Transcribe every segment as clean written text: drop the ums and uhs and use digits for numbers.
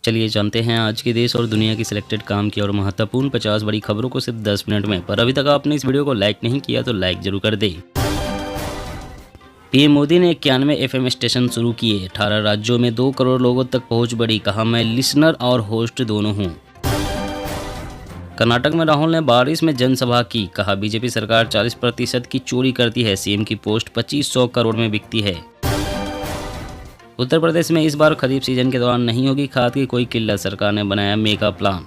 चलिए जानते हैं आज के देश और दुनिया की सिलेक्टेड काम की और महत्वपूर्ण 50 बड़ी खबरों को सिर्फ 10 मिनट में। पर अभी तक आपने इस वीडियो को लाइक नहीं किया तो लाइक जरूर कर दें। पीएम मोदी ने 91 एफएम स्टेशन शुरू किए। 18 राज्यों में 2 करोड़ लोगों तक पहुंच बढ़ी। कहा, मैं लिसनर और होस्ट दोनों हूं। कर्नाटक में राहुल ने बारिश में जनसभा की। कहा, बीजेपी सरकार 40% की चोरी करती है। सीएम की पोस्ट 2500 करोड़ में बिकती है। उत्तर प्रदेश में इस बार खरीफ सीजन के दौरान नहीं होगी खाद की कोई किल्लत। सरकार ने बनाया mega plan.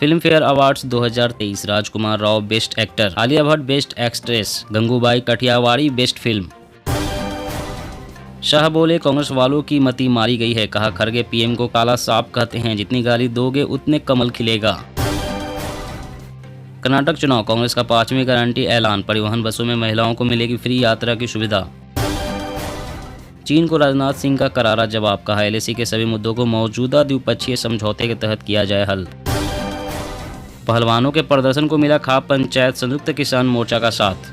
Filmfare awards 2023, Rajkummar Rao best actor, Alia Bhatt best actress, Gangubai Kathiawadi best film. Shah बोले, कांग्रेस वालों की मति मारी गई है। कहा, खरगे पीएम को काला सांप कहते हैं, जितनी गाली दोगे उतने कमल खिलेगा। कर्नाटक चुनाव, कांग्रेस का 5वीं गारंटी ऐलान। परिवहन बसों में महिलाओं को मिलेगी फ्री यात्रा की सुविधा। चीन को राजनाथ सिंह का करारा जवाब। कहा, एलएसी के सभी मुद्दों को मौजूदा द्विपक्षीय समझौते के तहत किया जाए हल। पहलवानों के प्रदर्शन को मिला खाप पंचायत संयुक्त किसान मोर्चा का साथ।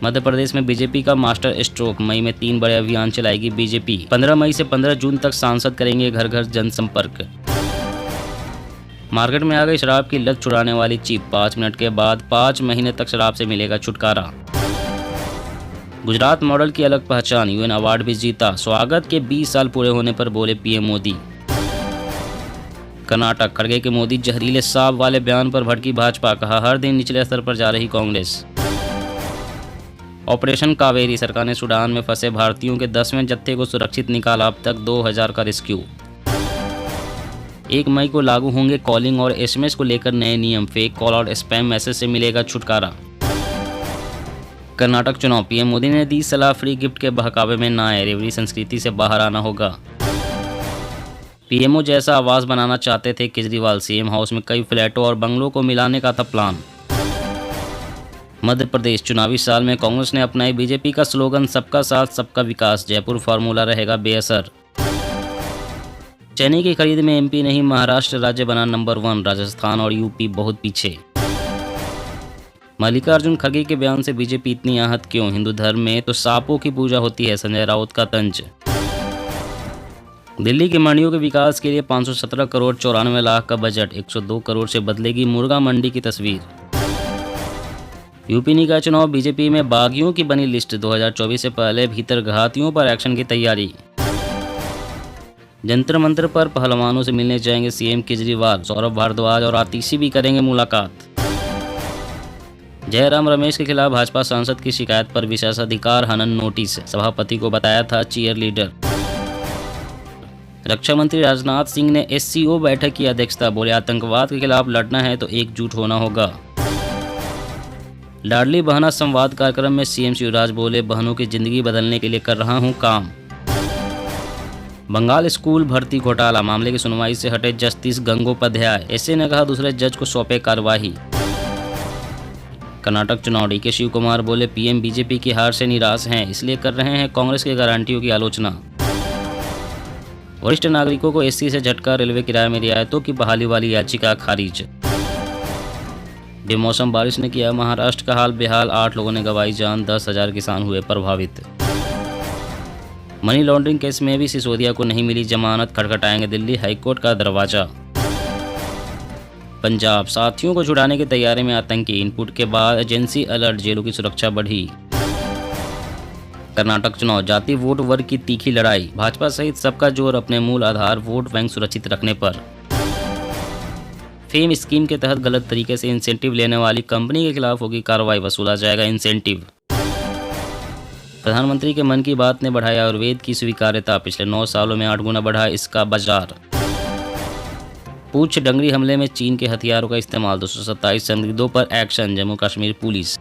मध्य प्रदेश में बीजेपी का मास्टर स्ट्रोक। मई में 3 बड़े अभियान चलाएगी बीजेपी। 15 मई से 15 जून तक सांसद करेंगे घर घर जनसंपर्क। मार्केट में आ गई शराब की लत छुड़ाने वाली चिप। 5 मिनट के बाद 5 महीने तक शराब से मिलेगा छुटकारा। गुजरात मॉडल की अलग पहचान, यूएन अवार्ड भी जीता। स्वागत के 20 साल पूरे होने पर बोले पीएम मोदी। कर्नाटक, खड़गे के मोदी जहरीले सांप वाले बयान पर भड़की भाजपा। कहा, हर दिन निचले स्तर पर जा रही कांग्रेस। ऑपरेशन कावेरी, सरकार ने सूडान में फंसे भारतीयों के 10वें जत्थे को सुरक्षित निकाला। अब तक 2000 का रेस्क्यू। 1 मई को लागू होंगे कॉलिंग और एसएमएस को लेकर नए नियम। फेक कॉल और स्पैम मैसेज से मिलेगा छुटकारा। कर्नाटक चुनाव, पीएम मोदी ने दी सलाह, फ्री गिफ्ट के बहकावे में ना आए। रेवड़ी संस्कृति से बाहर आना होगा। पीएमओ जैसा आवास बनाना चाहते थे केजरीवाल। सीएम हाउस में कई फ्लैटों और बंगलों को मिलाने का था प्लान। मध्य प्रदेश, चुनावी साल में कांग्रेस ने अपनाई बीजेपी का स्लोगन, सबका साथ सबका विकास। जयपुर फार्मूला रहेगा बेअसर। चने की खरीद में एमपी नहीं महाराष्ट्र राज्य बना नंबर 1। राजस्थान और यूपी बहुत पीछे। मल्लिकार्जुन खड़गे के बयान से बीजेपी इतनी आहत क्यों? हिंदू धर्म में तो सांपों की पूजा होती है। संजय राउत का तंज। दिल्ली के मंडियों के विकास के लिए 517 करोड़ 94 लाख का बजट। 102 करोड़ से बदलेगी मुर्गा मंडी की तस्वीर। यूपी निकाय चुनाव, बीजेपी में बागियों की बनी लिस्ट। 2024 से पहले भीतर घातियों पर एक्शन की तैयारी। जंतर मंतर पर पहलवानों से मिलने जाएंगे सीएम केजरीवाल। सौरभ भारद्वाज और आतिशी भी करेंगे मुलाकात। जयराम रमेश के खिलाफ भाजपा सांसद की शिकायत पर विशेषाधिकार हनन नोटिस। सभापति को बताया था चीयर लीडर। रक्षा मंत्री राजनाथ सिंह ने एससीओ बैठक की अध्यक्षता। बोले, आतंकवाद के खिलाफ लड़ना है तो एकजुट होना होगा। लाडली बहना संवाद कार्यक्रम में सीएम शिवराज बोले, बहनों की जिंदगी बदलने के लिए कर रहा हूं काम। बंगाल स्कूल भर्ती घोटाला मामले की सुनवाई से हटे जस्टिस गंगोपाध्याय। एसए ने कहा, दूसरे जज को सौंपे कार्यवाही। कर्नाटक चुनाव, डीके शिव कुमार बोले, पीएम बीजेपी की हार से निराश हैं, इसलिए कर रहे हैं कांग्रेस की गारंटियों की आलोचना। वरिष्ठ नागरिकों को एससी से झटका, रेलवे किराए में रियायतों की बहाली वाली याचिका खारिज। बेमौसम बारिश ने किया महाराष्ट्र का हाल बेहाल। 8 लोगों ने गंवाई जान, 10,000 किसान हुए प्रभावित। मनी लॉन्ड्रिंग केस में भी सिसोदिया को नहीं मिली जमानत। खटखटाएंगे दिल्ली हाईकोर्ट का दरवाजा। पंजाब, साथियों को छुड़ाने की तैयारी में आतंकी। इनपुट के बाद एजेंसी अलर्ट, जेलों की सुरक्षा बढ़ी। कर्नाटक चुनाव, जाति वोट वर्ग की तीखी लड़ाई। भाजपा सहित सबका जोर अपने मूल आधार वोट बैंक सुरक्षित रखने पर। फेम स्कीम के तहत गलत तरीके से इंसेंटिव लेने वाली कंपनी के खिलाफ होगी कार्रवाई। वसूला जाएगा इंसेंटिव। प्रधानमंत्री के मन की बात ने बढ़ाया आयुर्वेद की स्वीकार्यता। पिछले 9 सालों में 8 गुना बढ़ा इसका बाजार। पूंछ डंगरी हमले में चीन के हथियारों का इस्तेमाल। 227 संदिग्धों पर action, Jammu Kashmir police.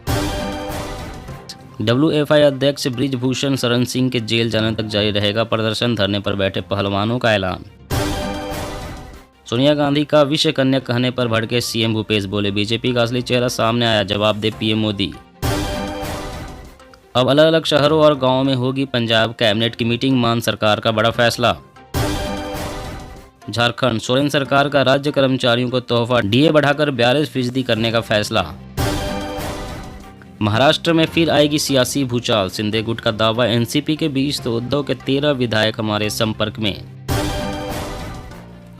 WFI अध्यक्ष ब्रिजभूषण शरण सिंह के जेल जाने तक जारी रहेगा प्रदर्शन। धरने पर बैठे पहलवानों का ऐलान। सोनिया गांधी का विश्व कन्या कहने पर भड़के सीएम भूपेश। बोले, बीजेपी का असली चेहरा सामने आया, जवाब दे पीएम मोदी। अब अलग अलग शहरों और गांवों में होगी पंजाब कैबिनेट की मीटिंग। मान सरकार का बड़ा फैसला। झारखंड, सोरेन सरकार का राज्य कर्मचारियों को तोहफा। डीए बढ़ाकर 42% करने का फैसला। महाराष्ट्र में फिर आएगी सियासी भूचाल, शिंदे गुट का दावा एनसीपी के बीच तो उद्धव के 13 विधायक हमारे संपर्क में।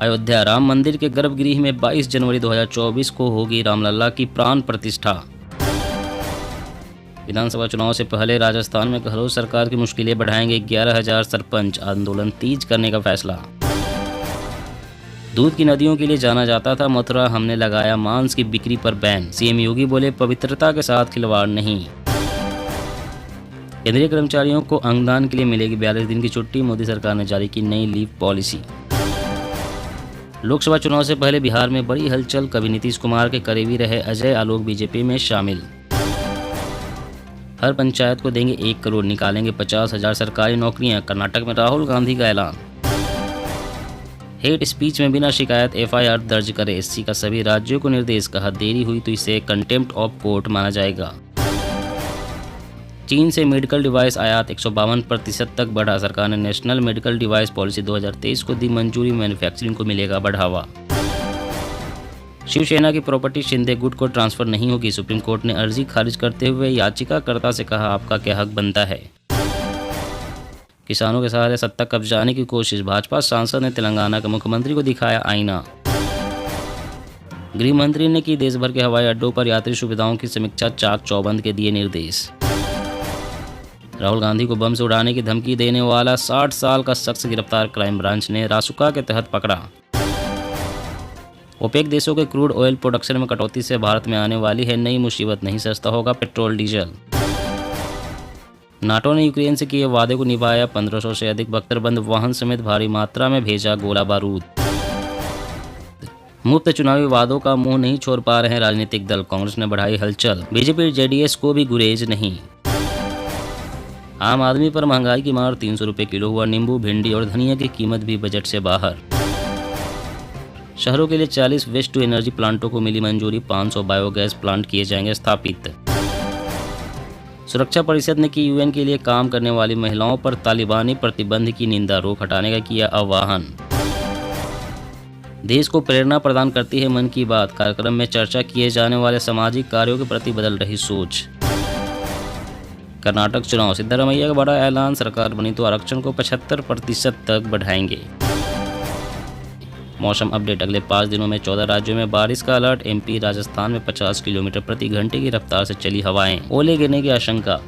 अयोध्या राम मंदिर के गर्भगृह में 22 जनवरी 2024 को होगी रामलला की प्राण प्रतिष्ठा। विधानसभा चुनाव से पहले राजस्थान में गहलोत सरकार की मुश्किलें बढ़ाएंगे 11,000 सरपंच, आंदोलन तेज करने का फैसला। दूध की नदियों के लिए जाना जाता था मथुरा, हमने लगाया मांस की बिक्री पर बैन, सीएम योगी बोले पवित्रता के साथ खिलवाड़ नहीं। केंद्रीय कर्मचारियों को अंगदान के लिए मिलेगी 42 दिन की छुट्टी, मोदी सरकार ने जारी की नई लीव पॉलिसी। लोकसभा चुनाव से पहले बिहार में बड़ी हलचल, कभी नीतीश कुमार के करीबी रहे अजय आलोक बीजेपी में शामिल। हर पंचायत को देंगे 1 करोड़, निकालेंगे 50,000 सरकारी नौकरियां, कर्नाटक में राहुल गांधी का ऐलान। हेट स्पीच में बिना शिकायत एफआईआर दर्ज करे एससी का सभी राज्यों को निर्देश, कहा देरी हुई तो इसे कंटेम्प्ट ऑफ कोर्ट माना जाएगा। चीन से मेडिकल डिवाइस आयात 152% तक बढ़ा, सरकार ने नेशनल मेडिकल डिवाइस पॉलिसी 2023 को दी मंजूरी, मैन्युफैक्चरिंग को मिलेगा बढ़ावा। शिवसेना की प्रॉपर्टी शिंदे गुट को ट्रांसफर नहीं होगी, सुप्रीम कोर्ट ने अर्जी खारिज करते हुए याचिकाकर्ता से कहा आपका क्या हक बनता है। किसानों के सहारे सत्ता कब्जाने की कोशिश, भाजपा सांसद ने तेलंगाना के मुख्यमंत्री को दिखाया आईना। गृह मंत्री ने की देश भर के हवाई अड्डों पर यात्री सुविधाओं की समीक्षा, चाक चौबंद के दिए निर्देश। राहुल गांधी को बम से उड़ाने की धमकी देने वाला 60 साल का शख्स गिरफ्तार, क्राइम ब्रांच ने रासुका के तहत पकड़ा। ओपेक देशों के क्रूड ऑयल प्रोडक्शन में कटौती से भारत में आने वाली है नई मुसीबत, नहीं सस्ता होगा पेट्रोल डीजल। नाटो ने यूक्रेन से किए वादे को निभाया, 1500 से अधिक बख्तरबंद वाहन समेत भारी मात्रा में भेजा गोला बारूद। मुफ्त चुनावी वादों का मुंह नहीं छोड़ पा रहे राजनीतिक दल, कांग्रेस ने बढ़ाई हलचल, बीजेपी जेडीएस को भी गुरेज नहीं। आम आदमी पर महंगाई की मार, 300 रुपये किलो हुआ नींबू, भिंडी और धनिया की कीमत भी बजट से बाहर। शहरों के लिए 40 वेस्ट टू एनर्जी प्लांटों को मिली मंजूरी, 500 बायोगैस प्लांट किए जाएंगे स्थापित। सुरक्षा परिषद ने की यूएन के लिए काम करने वाली महिलाओं पर तालिबानी प्रतिबंध की निंदा, रोक हटाने का किया आह्वान। देश को प्रेरणा प्रदान करती है मन की बात, कार्यक्रम में चर्चा किए जाने वाले सामाजिक कार्यों के प्रति बदल रही सोच। कर्नाटक चुनाव, सिद्धारमैया का बड़ा ऐलान, सरकार बनी तो आरक्षण को 75% तक बढ़ाएंगे। मौसम अपडेट, अगले 5 दिनों में 14 राज्यों में बारिश का अलर्ट, एमपी राजस्थान में 50 किलोमीटर प्रति घंटे की रफ्तार से चली हवाएं, ओले गिरने की आशंका।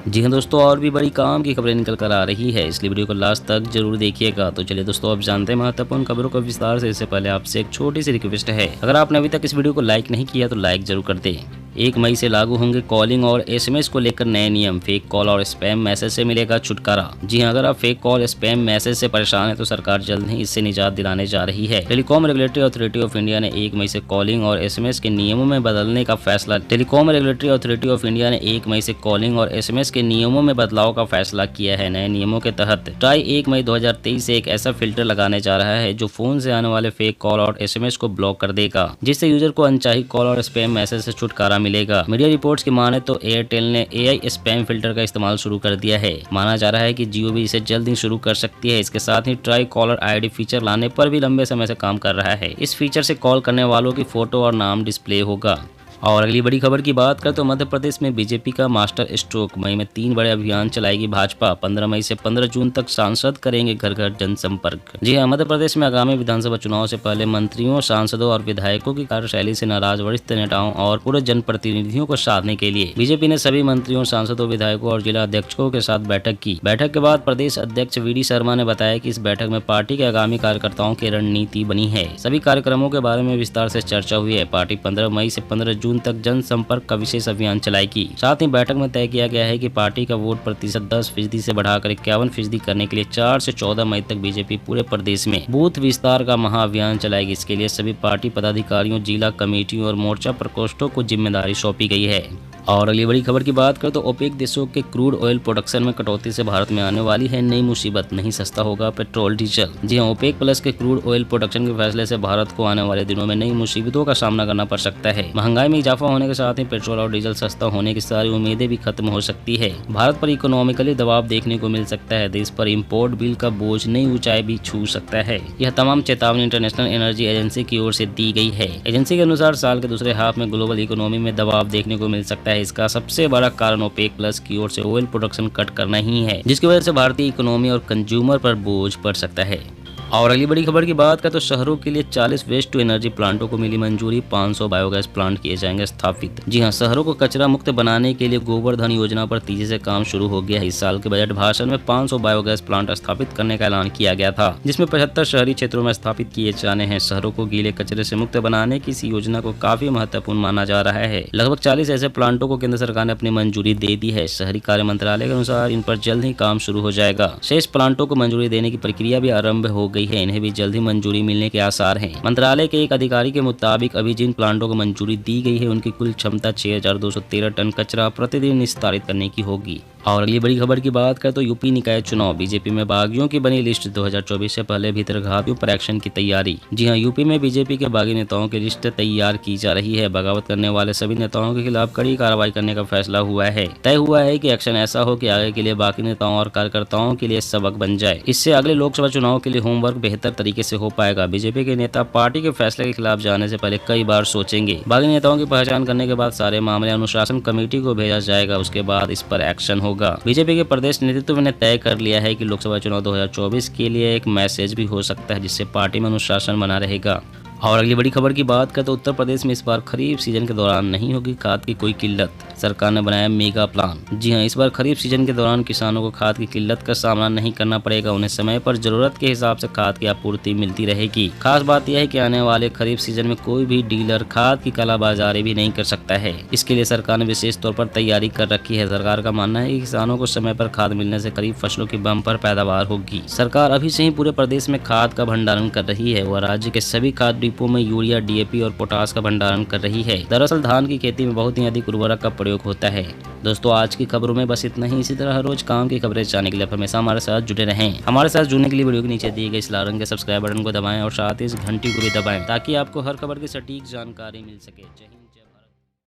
जी हाँ दोस्तों, और भी बड़ी काम की खबरें निकल कर आ रही है, इसलिए वीडियो को लास्ट तक जरूर देखिएगा। तो चलिए दोस्तों, अब जानते हैं महत्वपूर्ण खबरों को विस्तार से। इससे पहले आपसे एक छोटी सी रिक्वेस्ट है, अगर आपने अभी तक इस वीडियो को लाइक नहीं किया तो लाइक जरूर कर दें। 1 मई से लागू होंगे कॉलिंग और एसएमएस को लेकर नए नियम, फेक कॉल और स्पैम मैसेज से मिलेगा छुटकारा। जी हां, अगर आप फेक कॉल स्पैम मैसेज से परेशान हैं तो सरकार जल्द ही इससे निजात दिलाने जा रही है। Telecom regulatory authority of India ने 1 मई से कॉलिंग और एसएमएस के नियमों में बदलने का फैसला telecom regulatory authority of India ने 1 मई से कॉलिंग और एसएमएस के नियमों में बदलाव का फैसला किया है। नए नियमों के तहत ट्राई 1 मई 2023 से एक ऐसा फिल्टर लगाने जा रहा है जो फोन से आने वाले फेक कॉल और एसएमएस को ब्लॉक कर देगा, जिससे यूजर को अनचाही कॉल और स्पैम मैसेज से छुटकारा मिलेगा। मीडिया रिपोर्ट्स की माने तो एयरटेल ने एआई स्पैम फिल्टर का इस्तेमाल शुरू कर दिया है। माना जा रहा है कि जियो भी इसे जल्द ही शुरू कर सकती है। इसके साथ ही ट्राई कॉलर आईडी फीचर लाने पर भी लंबे समय से काम कर रहा है। इस फीचर से कॉल करने वालों की फोटो और नाम डिस्प्ले होगा। और अगली बड़ी खबर की बात करें तो मध्य प्रदेश में बीजेपी का मास्टर स्ट्रोक, मई में 3 बड़े अभियान चलाएगी भाजपा। 15 मई से 15 जून तक सांसद करेंगे घर घर जनसंपर्क। जी हां, मध्य प्रदेश में आगामी विधानसभा चुनाव से पहले मंत्रियों, सांसदों और विधायकों की कार्यशैली से नाराज वरिष्ठ नेताओं और पूरे जनप्रतिनिधियों को साधने के लिए बीजेपी ने सभी मंत्रियों, सांसदों, विधायकों और जिला अध्यक्षों के साथ बैठक की। बैठक के बाद प्रदेश अध्यक्ष वीडी शर्मा ने बताया कि इस बैठक में पार्टी के आगामी कार्यकर्ताओं की रणनीति बनी है। सभी कार्यक्रमों के बारे में विस्तार से चर्चा हुई है। पार्टी 15 मई से 15 जून तक जनसंपर्क का विशेष अभियान चलाएगी। साथ ही बैठक में तय किया गया है कि पार्टी का वोट प्रतिशत 10% से बढ़ाकर 51% करने के लिए 4 से 14 मई तक बीजेपी पूरे प्रदेश में बूथ विस्तार का महाअभियान चलाएगी। इसके लिए सभी पार्टी पदाधिकारियों, जिला कमेटियों और मोर्चा प्रकोष्ठों को जिम्मेदारी सौंपी गई है। और अगली बड़ी खबर की बात करें तो ओपेक देशों के क्रूड ऑयल प्रोडक्शन में कटौती से भारत में आने वाली है नई मुसीबत, नहीं सस्ता होगा पेट्रोल डीजल। जी हां, ओपेक प्लस के क्रूड ऑयल प्रोडक्शन के फैसले से भारत को आने वाले दिनों में नई मुसीबतों का सामना करना पड़ सकता है। महंगाई में इजाफा होने के साथ ही पेट्रोल और डीजल सस्ता होने की सारी उम्मीदें भी खत्म हो सकती है। भारत पर इकोनॉमिकली दबाव देखने को मिल सकता है। देश पर इम्पोर्ट बिल का बोझ नई ऊंचाई भी छू सकता है। यह तमाम चेतावनी इंटरनेशनल एनर्जी एजेंसी की ओर से दी गई है। एजेंसी के अनुसार साल के दूसरे हाफ में ग्लोबल इकोनॉमी में दबाव देखने को मिल सकता है। इसका सबसे बड़ा कारण ओपेक प्लस की ओर से ऑयल प्रोडक्शन कट करना ही है, जिसकी वजह से भारतीय इकोनॉमी और कंज्यूमर पर बोझ पड़ सकता है। और अगली बड़ी खबर की बात करें तो शहरों के लिए 40 वेस्ट टू एनर्जी प्लांटों को मिली मंजूरी। 500 बायोगैस प्लांट किए जाएंगे स्थापित। जी हां, शहरों को कचरा मुक्त बनाने के लिए गोवर्धन योजना पर तेजी से काम शुरू हो गया है। इस साल के बजट भाषण में 500 बायोगैस प्लांट स्थापित करने का ऐलान किया गया था, जिसमें 75 शहरी क्षेत्रों में स्थापित किए जाने हैं। शहरों को गीले कचरे से मुक्त बनाने की इस योजना को काफी महत्वपूर्ण माना जा रहा है। लगभग 40 ऐसे प्लांटों को केंद्र सरकार ने अपनी मंजूरी दे दी है। शहरी कार्य मंत्रालय के अनुसार इन पर जल्द ही काम शुरू हो जाएगा। शेष प्लांटों को मंजूरी देने की प्रक्रिया भी आरंभ हो गई है। इन्हें भी जल्द ही मंजूरी मिलने के आसार हैं। मंत्रालय के एक अधिकारी के मुताबिक अभी जिन प्लांटों को मंजूरी दी गई है उनकी कुल क्षमता 6213 टन कचरा प्रतिदिन निस्तारित करने की होगी। और अगली बड़ी खबर की बात करें तो यूपी निकाय चुनाव, बीजेपी में बागियों की बनी लिस्ट। 2024 से पहले भीतरघातियों पर एक्शन की तैयारी। जी हां, यूपी में बीजेपी के बागी नेताओं की लिस्ट तैयार की जा रही है। बगावत करने वाले सभी नेताओं के खिलाफ कड़ी कार्रवाई करने का फैसला हुआ है। तय हुआ है कि एक्शन ऐसा हो कि आगे के लिए बाकी नेताओं और कार्यकर्ताओं के लिए सबक बन जाए। इससे अगले लोकसभा चुनाव के लिए होमवर्क बेहतर तरीके से हो पाएगा। बीजेपी के नेता पार्टी के फैसले के खिलाफ जाने से पहले कई बार सोचेंगे। बागी नेताओं की पहचान करने के बाद सारे मामले अनुशासन कमेटी को भेजा जाएगा। उसके बाद इस पर एक्शन होगा। बीजेपी के प्रदेश नेतृत्व ने तय कर लिया है कि लोकसभा चुनाव 2024 के लिए एक मैसेज भी हो सकता है, जिससे पार्टी में अनुशासन बना रहेगा। और अगली बड़ी खबर की बात करें तो उत्तर प्रदेश में इस बार खरीफ सीजन के दौरान नहीं होगी खाद की कोई किल्लत। सरकार ने बनाया मेगा प्लान। जी हां, इस बार खरीफ सीजन के दौरान किसानों को खाद की किल्लत का सामना नहीं करना पड़ेगा। उन्हें समय पर जरूरत के हिसाब से खाद की आपूर्ति मिलती रहेगी। खास बात यह है कि आने वाले खरीफ सीजन में कोई भी डीलर खाद की कालाबाजारी भी नहीं कर सकता है। इसके लिए सरकार ने विशेष तौर पर तैयारी कर रखी है। सरकार का मानना है कि किसानों को समय पर खाद मिलने से खरीफ फसलों की बम्पर पैदावार होगी। सरकार अभी से ही पूरे प्रदेश में खाद का भंडारण कर रही है। वह राज्य के सभी खाद डिपो में यूरिया, डीएपी और पोटास का भंडारण कर रही है। दरअसल धान की खेती में बहुत ही अधिक उर्वरक का प्रयोग होता है। दोस्तों, आज की खबरों में बस इतना ही। इसी तरह हर रोज काम की खबरें जानने के लिए आप हमेशा हमारे साथ जुड़े रहें। हमारे साथ जुड़ने के लिए वीडियो के नीचे दिए गए इस लाल रंग के सब्सक्राइब बटन को दबाएं और साथ ही इस घंटी को भी दबाएं, ताकि आपको हर खबर की सटीक जानकारी मिल सके। जय हिंद, जय भारत।